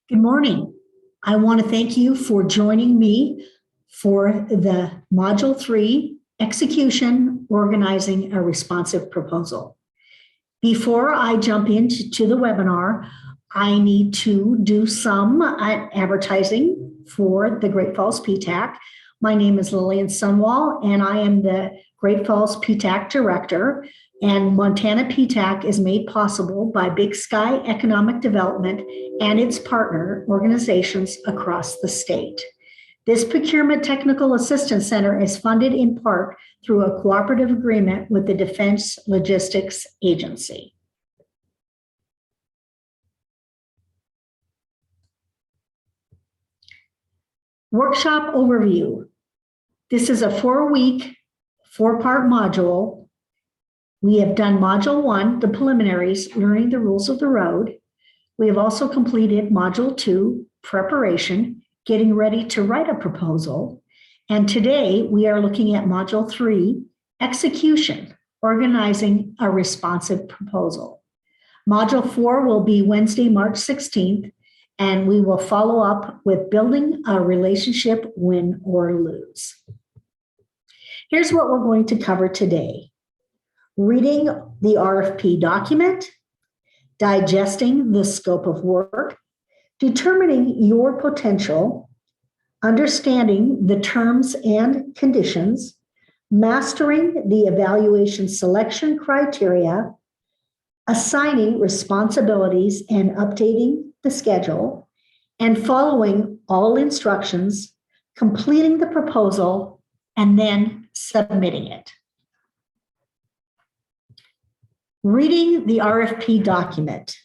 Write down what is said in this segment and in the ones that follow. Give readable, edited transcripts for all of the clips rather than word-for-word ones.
Good morning. I want to thank you for joining me for the Module 3, Execution, Organizing a Responsive Proposal. Before I jump into the webinar, I need to do some advertising for the Great Falls PTAC. My name is Lillian Sunwall, and I am the Great Falls PTAC Director. And Montana PTAC is made possible by Big Sky Economic Development and its partner organizations across the state. This Procurement Technical Assistance Center is funded in part through a cooperative agreement with the Defense Logistics Agency. Workshop overview. This is a 4-week, 4-part module. We have done Module 1, the preliminaries, learning the rules of the road. We have also completed Module 2, preparation, getting ready to write a proposal. And today we are looking at Module 3, execution, organizing a responsive proposal. Module 4 will be Wednesday, March 16th, and we will follow up with building a relationship, win or lose. Here's what we're going to cover today. Reading the RFP document, digesting the scope of work, determining your potential, understanding the terms and conditions, mastering the evaluation selection criteria, assigning responsibilities and updating the schedule, and following all instructions, completing the proposal, and then submitting it. Reading the RFP document.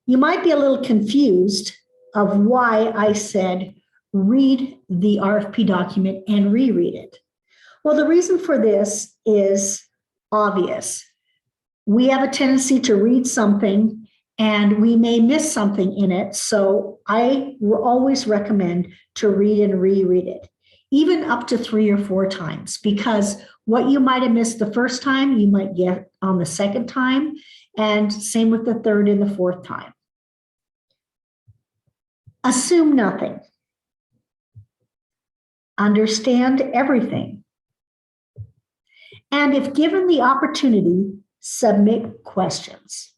You might be a little confused of why I said read the RFP document and reread it. Well, the reason for this is obvious. We have a tendency to read something and we may miss something in it. So I always recommend to read and reread it, even up to 3 or 4 times, because what you might have missed the first time, you might get on the second time, and same with the third and the 4th time. Assume nothing. Understand everything. And if given the opportunity, submit questions.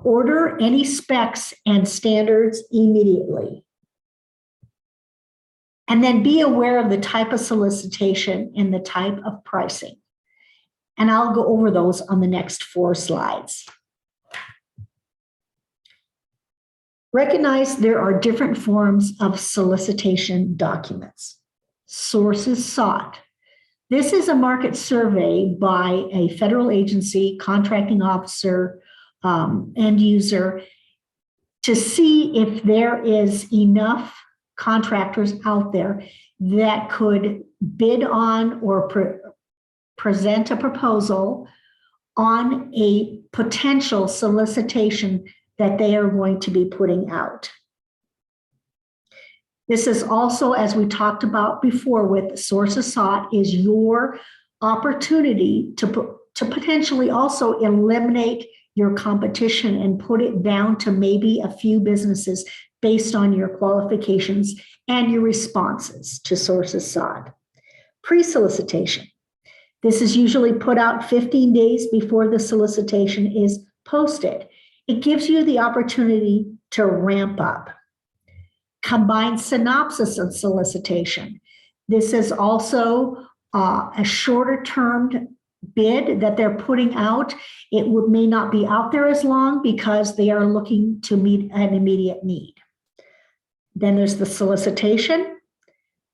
Order any specs and standards immediately. And then be aware of the type of solicitation and the type of pricing. And I'll go over those on the next 4 slides. Recognize there are different forms of solicitation documents. Sources sought. This is a market survey by a federal agency, contracting officer, end user, to see if there is enough contractors out there that could bid on or present a proposal on a potential solicitation that they are going to be putting out. This is also, as we talked about before with sources sought, is your opportunity to potentially also eliminate your competition and put it down to maybe a few businesses based on your qualifications and your responses to sources sought. Pre-solicitation. This is usually put out 15 days before the solicitation is posted. It gives you the opportunity to ramp up. Combined synopsis of solicitation. This is also a shorter term bid that they're putting out. It may not be out there as long because they are looking to meet an immediate need. Then there's the solicitation,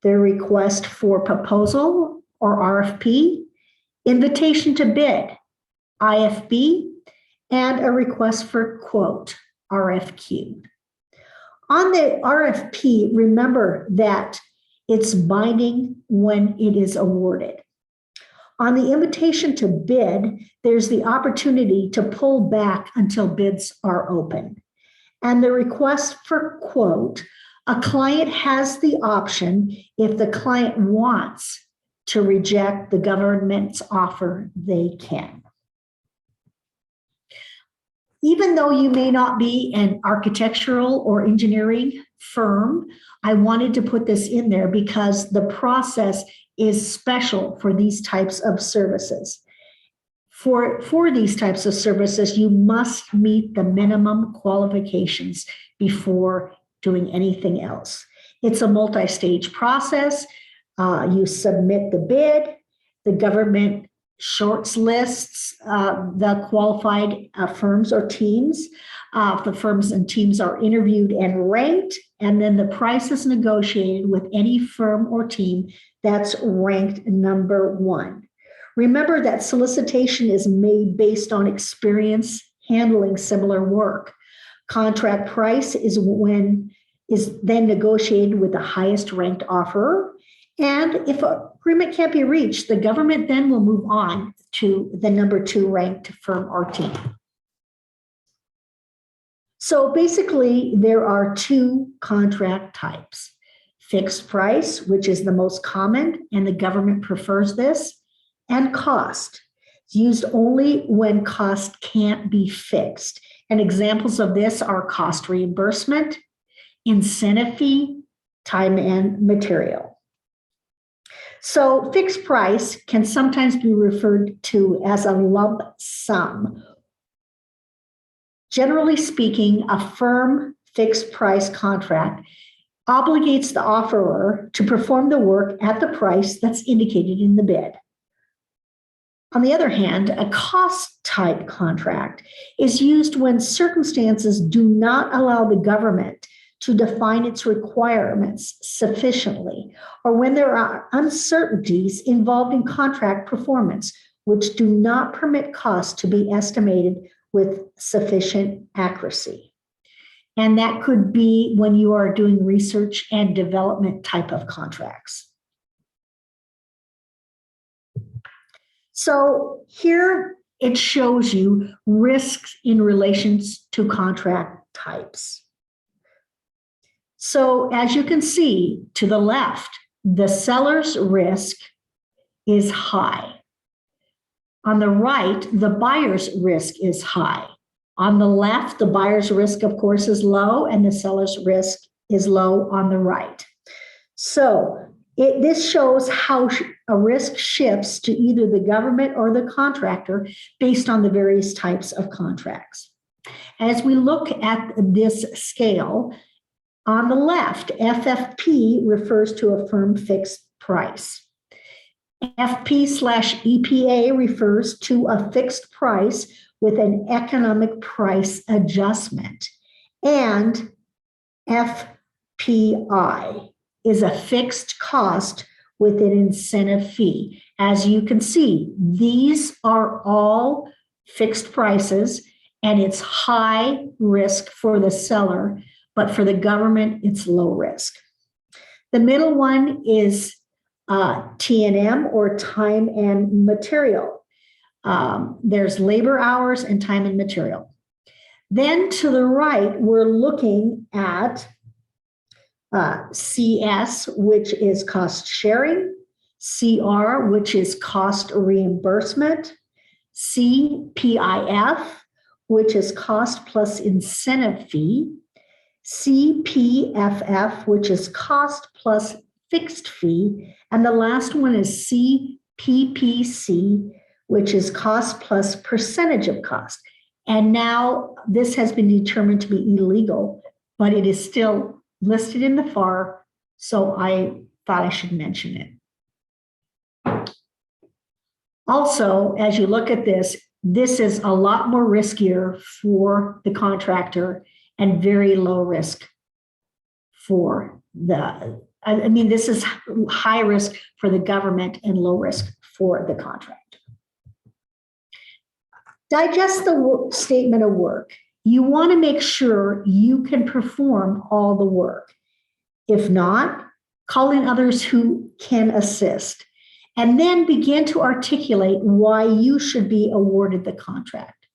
the request for proposal or RFP, invitation to bid, IFB, and a request for quote, RFQ. On the RFP, remember that it's binding when it is awarded. On the invitation to bid, there's the opportunity to pull back until bids are open. And the request for quote, a client has the option, if the client wants to reject the government's offer, they can. Even though you may not be an architectural or engineering firm, I wanted to put this in there because the process is special for these types of services. For these types of services, you must meet the minimum qualifications before doing anything else. It's a multi-stage process. You submit the bid, the government shortlists the qualified firms or teams. The firms and teams are interviewed and ranked, and then the price is negotiated with any firm or team that's ranked number one. Remember that solicitation is made based on experience handling similar work. Contract price is then negotiated with the highest ranked offerer. And if an agreement can't be reached, the government then will move on to the number two ranked firm or team. So basically, there are two contract types: fixed price, which is the most common, and the government prefers this, and cost. It's used only when cost can't be fixed. And examples of this are cost reimbursement, incentive fee, time and material. So fixed price can sometimes be referred to as a lump sum. Generally speaking, a firm fixed price contract obligates the offerer to perform the work at the price that's indicated in the bid. On the other hand, a cost type contract is used when circumstances do not allow the government to define its requirements sufficiently, or when there are uncertainties involved in contract performance, which do not permit costs to be estimated with sufficient accuracy. And that could be when you are doing research and development type of contracts. So here it shows you risks in relation to contract types. So as you can see to the left, the seller's risk is high. On the right, the buyer's risk is high. On the left, the buyer's risk, of course, is low, and the seller's risk is low on the right. So this shows how a risk shifts to either the government or the contractor based on the various types of contracts. As we look at this scale, on the left, FFP refers to a firm fixed price. FP/EPA refers to a fixed price with an economic price adjustment. And FPI is a fixed cost with an incentive fee. As you can see, these are all fixed prices, and it's high risk for the seller, but for the government, it's low risk. The middle one is T&M, or time and material. There's labor hours and time and material. Then to the right, we're looking at CS, which is cost sharing, CR, which is cost reimbursement, CPIF, which is cost plus incentive fee, CPFF, which is cost plus fixed fee, and the last one is CPPC, which is cost plus percentage of cost. And now this has been determined to be illegal, but it is still listed in the FAR, so I thought I should mention it. Also, as you look at this, this is a lot more riskier for the contractor and very low risk for this is high risk for the government and low risk for the contractor. Digest the statement of work. You want to make sure you can perform all the work. If not, call in others who can assist, and then begin to articulate why you should be awarded the contract.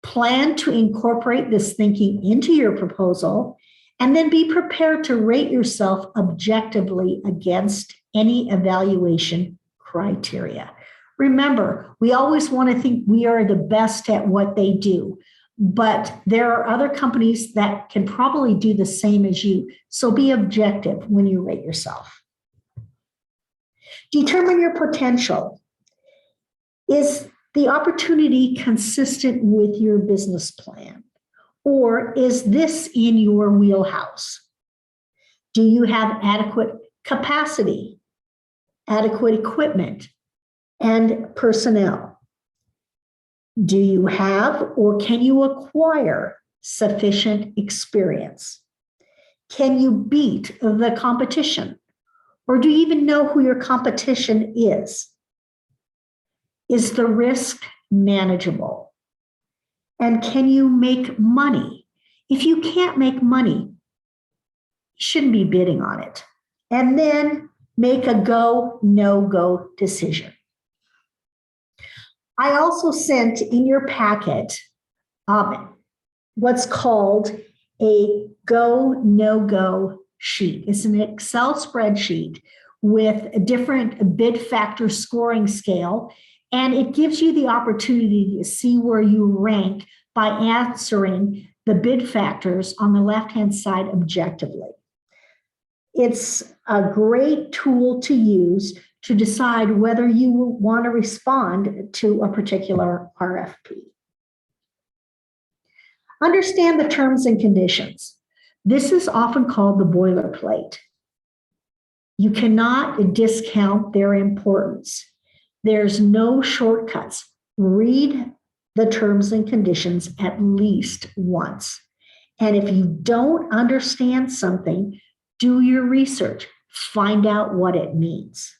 Plan to incorporate this thinking into your proposal, and then be prepared to rate yourself objectively against any evaluation criteria. Remember, we always want to think we are the best at what they do, but there are other companies that can probably do the same as you. So be objective when you rate yourself. Determine your potential. Is the opportunity consistent with your business plan? Or is this in your wheelhouse? Do you have adequate capacity, adequate equipment, and personnel? Do you have or can you acquire sufficient experience? Can you beat the competition? Or do you even know who your competition is? Is the risk manageable? And can you make money? If you can't make money, you shouldn't be bidding on it. And then make a go, no-go decision. I also sent in your packet what's called a go, no-go sheet. It's an Excel spreadsheet with a different bid factor scoring scale, and it gives you the opportunity to see where you rank by answering the bid factors on the left-hand side objectively. It's a great tool to use to decide whether you want to respond to a particular RFP. Understand the terms and conditions. This is often called the boilerplate. You cannot discount their importance. There's no shortcuts. Read the terms and conditions at least once. And if you don't understand something, do your research. Find out what it means.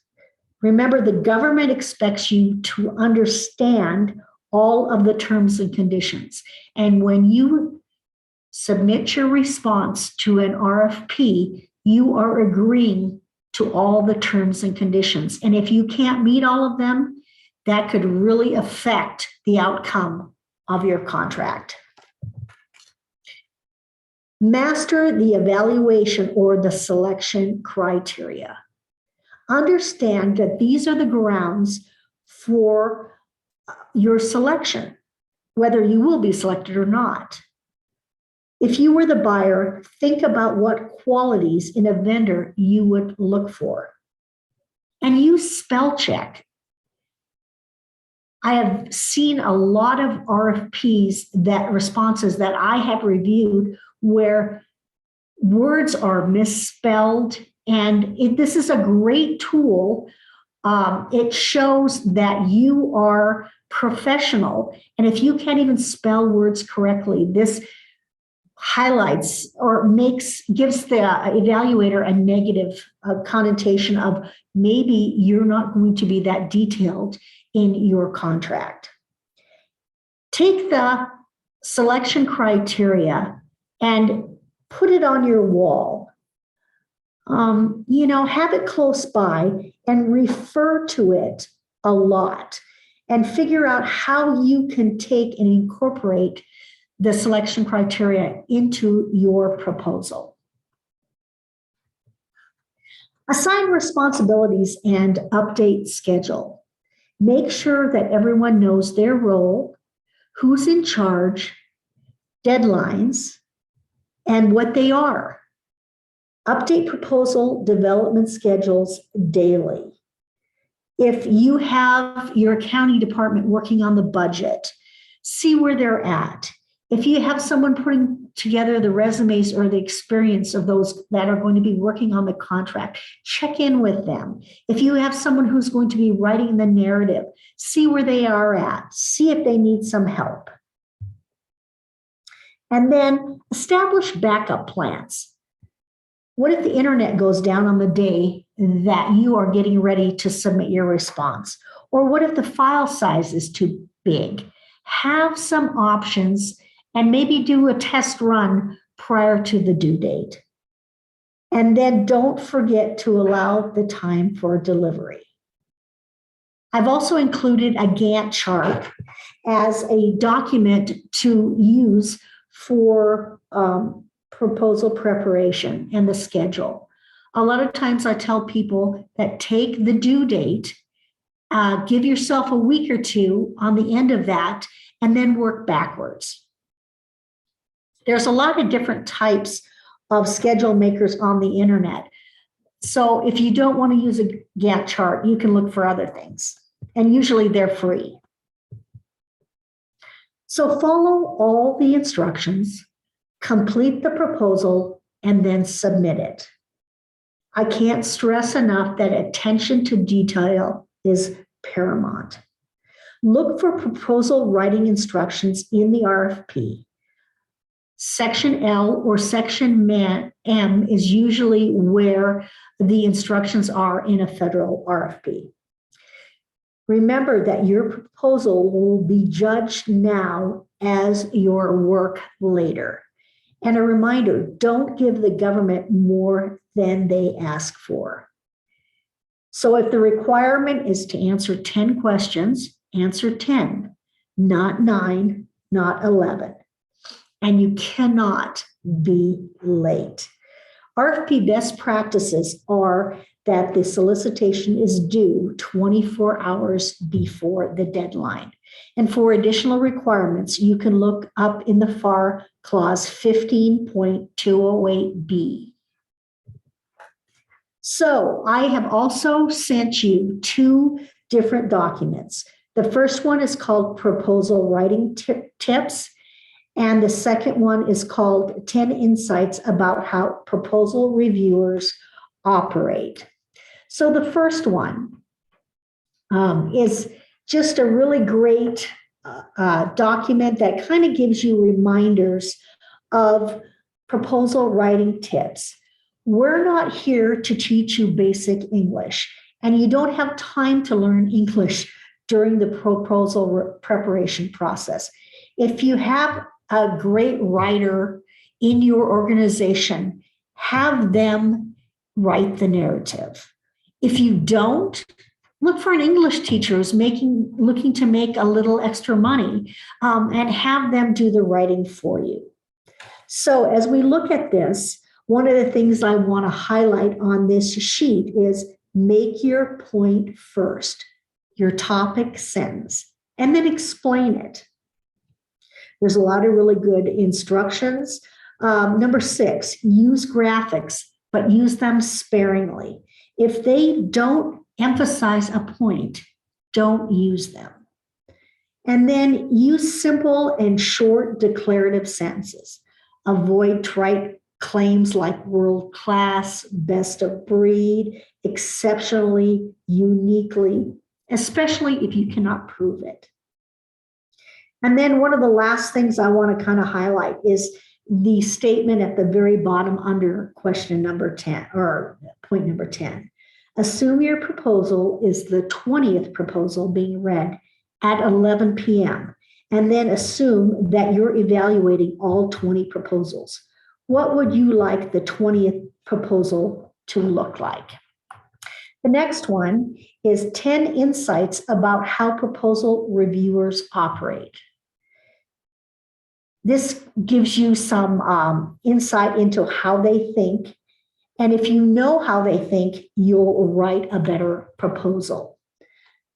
Remember, the government expects you to understand all of the terms and conditions. And when you submit your response to an RFP, you are agreeing to all the terms and conditions. And if you can't meet all of them, that could really affect the outcome of your contract. Master the evaluation or the selection criteria. Understand that these are the grounds for your selection, whether you will be selected or not. If you were the buyer, think about what qualities in a vendor you would look for. And use spell check. I have seen a lot of RFPs responses that I have reviewed where words are misspelled, and this is a great tool. It shows that you are professional, and if you can't even spell words correctly, this highlights or gives the evaluator a negative connotation of maybe you're not going to be that detailed in your contract. Take the selection criteria and put it on your wall. Have it close by and refer to it a lot and figure out how you can take and incorporate the selection criteria into your proposal. Assign responsibilities and update schedule. Make sure that everyone knows their role, who's in charge, deadlines, and what they are. Update proposal development schedules daily. If you have your accounting department working on the budget, see where they're at. If you have someone putting together the resumes or the experience of those that are going to be working on the contract, check in with them. If you have someone who's going to be writing the narrative, see where they are at, see if they need some help. And then establish backup plans. What if the internet goes down on the day that you are getting ready to submit your response? Or what if the file size is too big? Have some options and maybe do a test run prior to the due date. And then don't forget to allow the time for delivery. I've also included a Gantt chart as a document to use for proposal preparation and the schedule. A lot of times I tell people that take the due date, give yourself a week or two on the end of that, and then work backwards. There's a lot of different types of schedule makers on the internet. So if you don't want to use a Gantt chart, you can look for other things. And usually they're free. So follow all the instructions, complete the proposal, and then submit it. I can't stress enough that attention to detail is paramount. Look for proposal writing instructions in the RFP. Section L or Section M is usually where the instructions are in a federal RFP. Remember that your proposal will be judged now as your work later. And a reminder, don't give the government more than they ask for. So if the requirement is to answer 10 questions, answer 10, not 9, not 11. And you cannot be late. RFP best practices are that the solicitation is due 24 hours before the deadline. And for additional requirements, you can look up in the FAR clause 15.208B. So I have also sent you 2 different documents. The first one is called Proposal Writing Tips, and the second one is called 10 Insights About How Proposal Reviewers Operate. So the first one is just a really great document that kind of gives you reminders of proposal writing tips. We're not here to teach you basic English, and you don't have time to learn English during the proposal preparation process. If you have a great writer in your organization, have them write the narrative. If you don't, look for an English teacher who's looking to make a little extra money, and have them do the writing for you. So as we look at this, one of the things I want to highlight on this sheet is make your point first, your topic sentence, and then explain it. There's a lot of really good instructions. Number 6, use graphics, but use them sparingly. If they don't emphasize a point, don't use them. And then use simple and short declarative sentences. Avoid trite claims like world class, best of breed, exceptionally, uniquely, especially if you cannot prove it. And then one of the last things I want to kind of highlight is the statement at the very bottom under question number 10 or point number 10. Assume your proposal is the 20th proposal being read at 11 p.m. and then assume that you're evaluating all 20 proposals. What would you like the 20th proposal to look like? The next one is 10 insights about how proposal reviewers operate. This gives you some insight into how they think. And if you know how they think, you'll write a better proposal.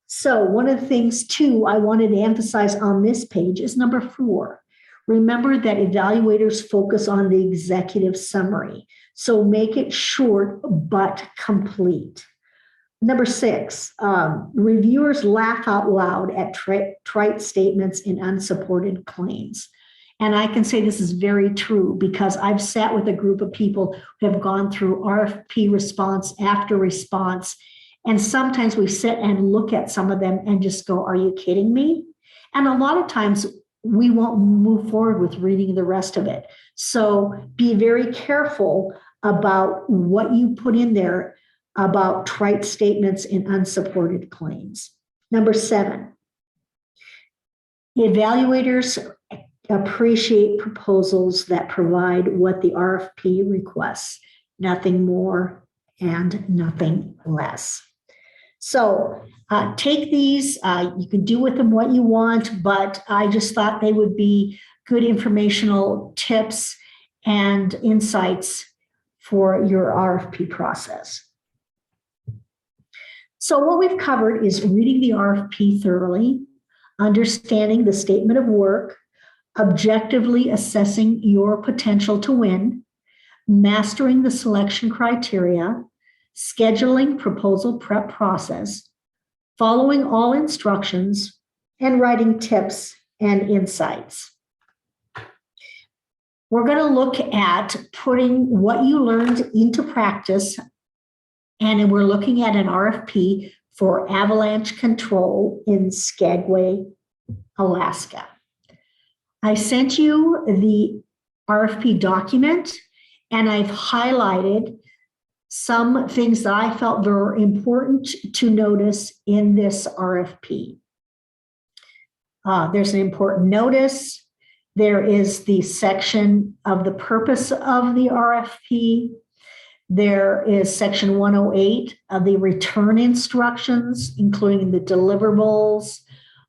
So one of the things, too, I wanted to emphasize on this page is number 4. Remember that evaluators focus on the executive summary. So make it short but complete. Number 6, reviewers laugh out loud at trite statements and unsupported claims. And I can say this is very true because I've sat with a group of people who have gone through RFP response after response. And sometimes we sit and look at some of them and just go, are you kidding me? And a lot of times we won't move forward with reading the rest of it. So be very careful about what you put in there about trite statements and unsupported claims. Number 7, evaluators appreciate proposals that provide what the RFP requests, nothing more and nothing less. So take these, you can do with them what you want, but I just thought they would be good informational tips and insights for your RFP process. So what we've covered is reading the RFP thoroughly, understanding the statement of work, objectively assessing your potential to win, mastering the selection criteria, scheduling proposal prep process, following all instructions, and writing tips and insights. We're going to look at putting what you learned into practice, and we're looking at an RFP for Avalanche Control in Skagway, Alaska. I sent you the RFP document, and I've highlighted some things that I felt were important to notice in this RFP. There's an important notice. There is the section of the purpose of the RFP. There is section 108 of the return instructions, including the deliverables.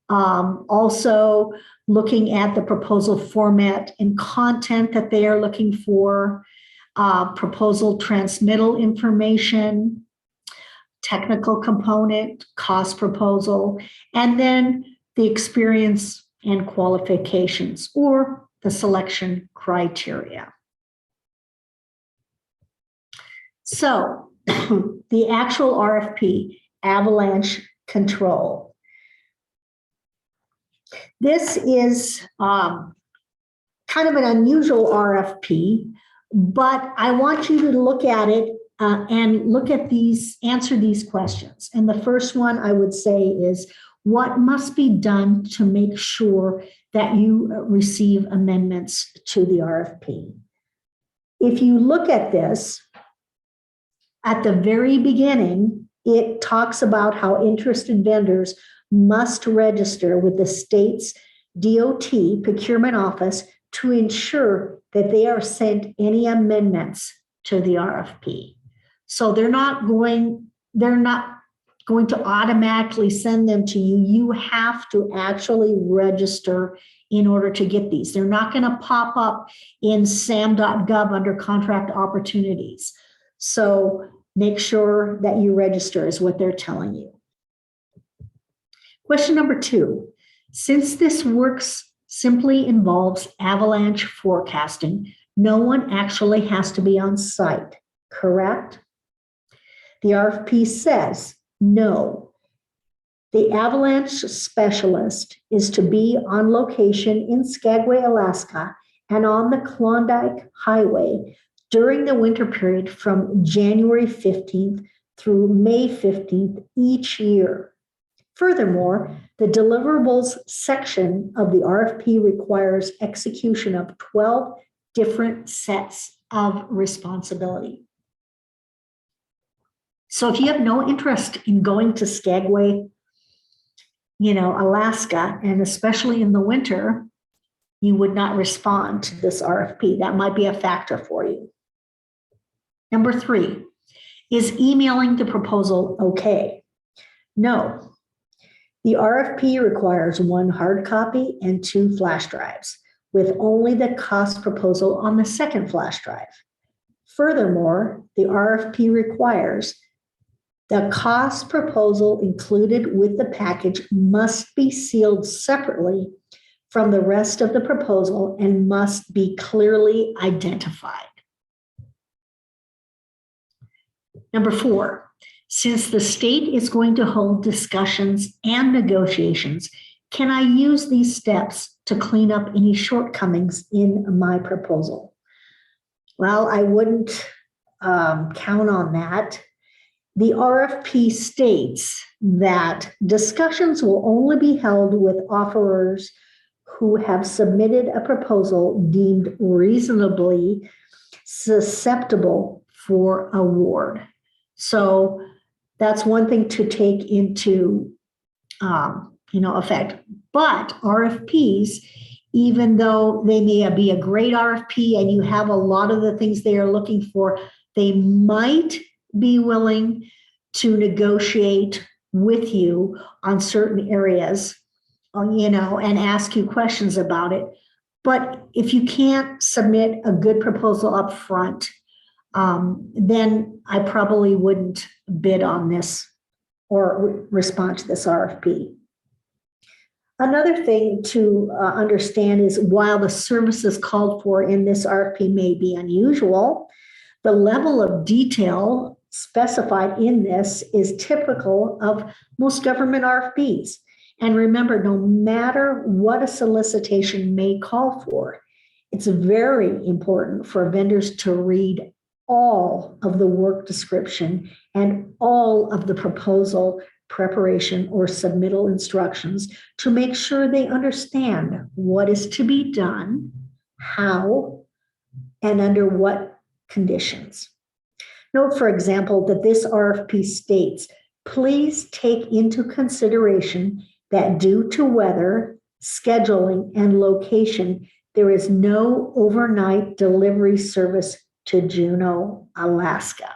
Also looking at the proposal format and content that they are looking for, proposal transmittal information, technical component, cost proposal, and then the experience and qualifications or the selection criteria. So the actual RFP, Avalanche Control. This is kind of an unusual RFP, but I want you to look at it and look at these, answer these questions. And the first one I would say is, what must be done to make sure that you receive amendments to the RFP? If you look at this, at the very beginning, it talks about how interested vendors must register with the state's DOT procurement office to ensure that they are sent any amendments to the RFP. So they're not going to automatically send them to you. You have to actually register in order to get these. They're not going to pop up in sam.gov under contract opportunities. So make sure that you register is what they're telling you. Question number 2, since this works simply involves avalanche forecasting, no one actually has to be on site, correct? The RFP says, no, the avalanche specialist is to be on location in Skagway, Alaska, and on the Klondike Highway during the winter period from January 15th through May 15th each year. Furthermore, the deliverables section of the RFP requires execution of 12 different sets of responsibility. So if you have no interest in going to Skagway, Alaska, and especially in the winter, you would not respond to this RFP. That might be a factor for you. Number 3, is emailing the proposal okay? No. The RFP requires 1 hard copy and 2 flash drives, with only the cost proposal on the second flash drive. Furthermore, the RFP requires the cost proposal included with the package must be sealed separately from the rest of the proposal and must be clearly identified. Number 4, since the state is going to hold discussions and negotiations, can I use these steps to clean up any shortcomings in my proposal? Well, I wouldn't count on that. The RFP states that discussions will only be held with offerers who have submitted a proposal deemed reasonably susceptible for award. So that's one thing to take into effect. But RFPs, even though they may be a great RFP and you have a lot of the things they are looking for, they might be willing to negotiate with you on certain areas, and ask you questions about it. But if you can't submit a good proposal up front, then I probably wouldn't bid on this or respond to this RFP. Another thing to understand is while the services called for in this RFP may be unusual, the level of detail specified in this is typical of most government RFPs. And remember, no matter what a solicitation may call for, it's very important for vendors to read all of the work description and all of the proposal preparation or submittal instructions to make sure they understand what is to be done, how, and under what conditions. Note, for example, that this RFP states, please take into consideration that due to weather, scheduling, and location, there is no overnight delivery service to Juneau, Alaska.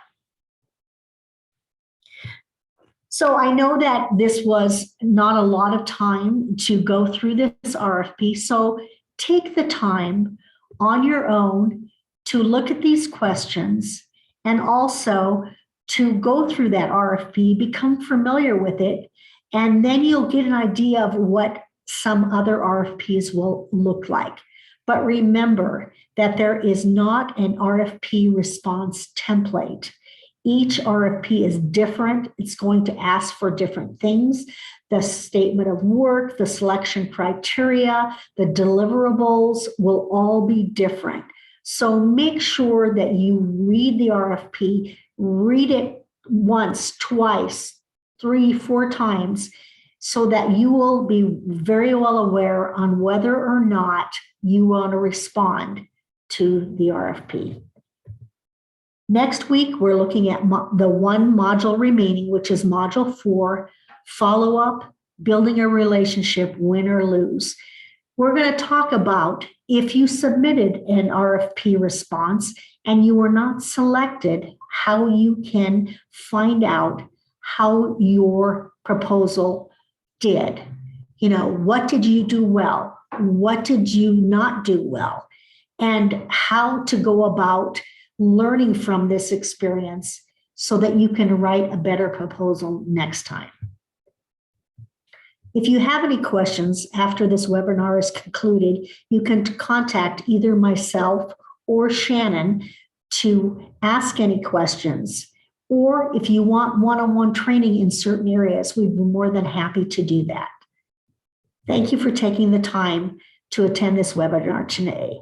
So I know that this was not a lot of time to go through this RFP. So take the time on your own to look at these questions and also to go through that RFP, become familiar with it, and then you'll get an idea of what some other RFPs will look like. But remember that there is not an RFP response template. Each RFP is different. It's going to ask for different things. The statement of work, the selection criteria, the deliverables will all be different. So make sure that you read the RFP, read it once, twice, 3, 4 times, so that you will be very well aware on whether or not you want to respond to the RFP. Next week, we're looking at the one module remaining, which is module 4, follow-up, building a relationship, win or lose. We're going to talk about if you submitted an RFP response and you were not selected, how you can find out how your proposal did. You know, what did you do well? What did you not do well? And how to go about learning from this experience so that you can write a better proposal next time. If you have any questions after this webinar is concluded, you can contact either myself or Shannon to ask any questions. Or if you want one-on-one training in certain areas, we'd be more than happy to do that. Thank you for taking the time to attend this webinar today.